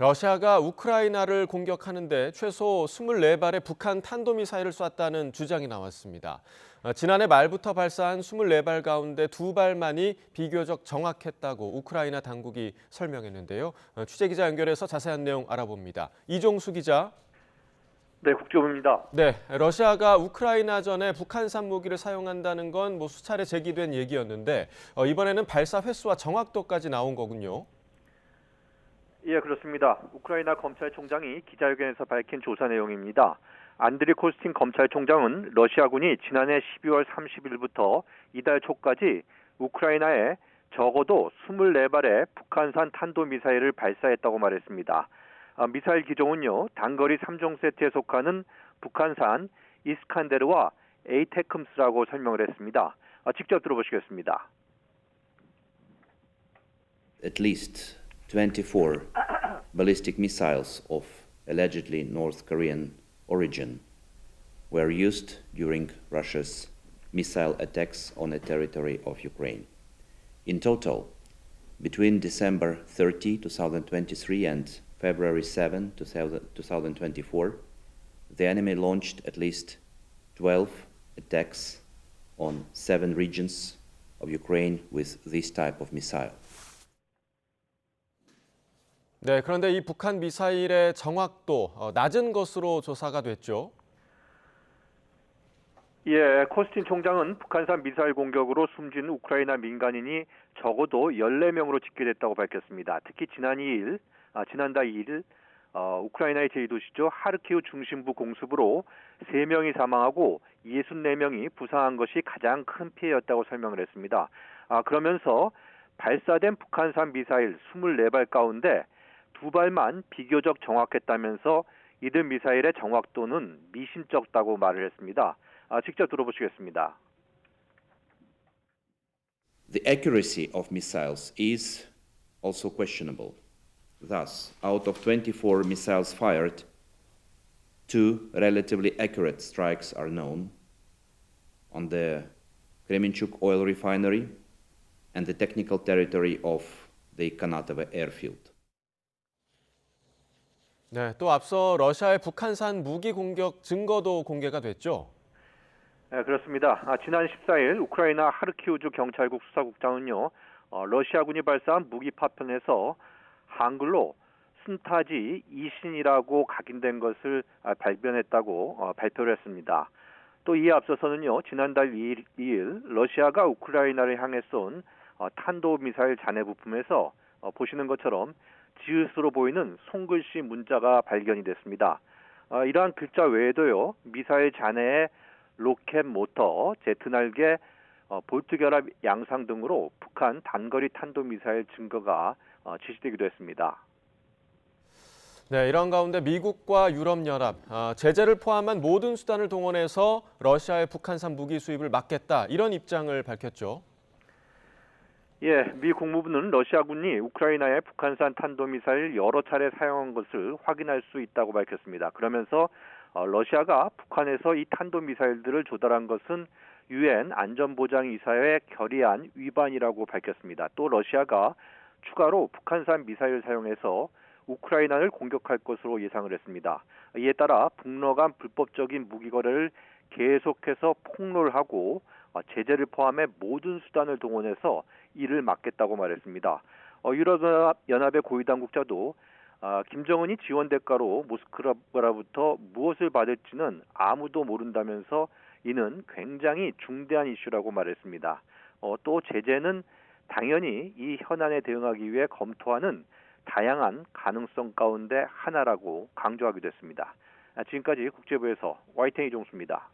러시아가 우크라이나를 공격하는데 최소 24발의 북한 탄도미사일을 쐈다는 주장이 나왔습니다. 지난해 말부터 발사한 24발 가운데 2발만이 비교적 정확했다고 우크라이나 당국이 설명했는데요. 취재기자 연결해서 자세한 내용 알아봅니다. 이종수 기자. 네, 국제부입니다. 네, 러시아가 우크라이나전에 북한산 무기를 사용한다는 건 수차례 제기된 얘기였는데 이번에는 발사 횟수와 정확도까지 나온 거군요. 예, 그렇습니다. 우크라이나 검찰총장이 기자회견에서 밝힌 조사 내용입니다. 안드리 코스틴 검찰총장은 러시아군이 지난해 12월 30일부터 이달 초까지 우크라이나에 적어도 24발의 북한산 탄도미사일을 발사했다고 말했습니다. 미사일 기종은요, 단거리 3종 세트에 속하는 북한산 이스칸데르와 에이테크მს라고 설명을 했습니다. 직접 들어보시겠습니다. At least 24 ballistic missiles of allegedly North Korean origin were used during Russia's missile attacks on the territory of Ukraine. In total, between December 30, 2023 and February 7, 2024, the enemy launched at least 12 attacks on 7 regions of Ukraine with this type of missile. 네, 그런데 이 북한 미사일의 정확도 낮은 것으로 조사가 됐죠. 예, 코스틴 총장은 북한산 미사일 공격으로 숨진 우크라이나 민간인이 적어도 14명으로 집계됐다고 밝혔습니다. 특히 지난달 2일 우크라이나의 제2도시죠. 하르키우 중심부 공습으로 3명이 사망하고 64명이 부상한 것이 가장 큰 피해였다고 설명을 했습니다. 그러면서 발사된 북한산 미사일 24발 가운데 2발만 비교적 정확했다면서 이들 미사일의 정확도는 미심쩍다고 말을 했습니다. 직접 들어보시겠습니다. The accuracy of missiles is also questionable. Thus, out of 24 missiles fired, 2 relatively accurate strikes are known on the Kremenchuk oil refinery and the technical territory of the Kanatovo airfield. 네, 또 앞서 러시아의 북한산 무기 공격 증거도 공개가 됐죠. 네, 그렇습니다. 지난 14일 우크라이나 하르키우주 경찰국 수사국장은요, 러시아군이 발사한 무기 파편에서 한글로 순타지 이신이라고 각인된 것을 발견했다고 발표를 했습니다. 또 이에 앞서서는요, 지난달 2일 러시아가 우크라이나를 향해 쏜 탄도미사일 잔해 부품에서 보시는 것처럼 지읒으로 보이는 손글씨 문자가 발견이 됐습니다. 이러한 글자 외에도요, 미사일 잔해의 로켓 모터, 제트 날개, 볼트 결합 양상 등으로 북한 단거리 탄도미사일 증거가 지시되기도 했습니다. 네, 이런 가운데 미국과 유럽연합, 제재를 포함한 모든 수단을 동원해서 러시아의 북한산 무기 수입을 막겠다, 이런 입장을 밝혔죠. 예, 미 국무부는 러시아군이 우크라이나의 북한산 탄도미사일 여러 차례 사용한 것을 확인할 수 있다고 밝혔습니다. 그러면서 러시아가 북한에서 이 탄도미사일들을 조달한 것은 유엔 안전보장이사회 결의안 위반이라고 밝혔습니다. 또 러시아가 추가로 북한산 미사일 사용해서 우크라이나를 공격할 것으로 예상을 했습니다. 이에 따라 북러 간 불법적인 무기 거래를 계속해서 폭로하고 제재를 포함해 모든 수단을 동원해서 이를 막겠다고 말했습니다. 유럽연합의 고위 당국자도 김정은이 지원 대가로 모스크바로부터 무엇을 받을지는 아무도 모른다면서 이는 굉장히 중대한 이슈라고 말했습니다. 또 제재는 당연히 이 현안에 대응하기 위해 검토하는 다양한 가능성 가운데 하나라고 강조하기도 했습니다. 지금까지 국제부에서 YTN 이종수입니다.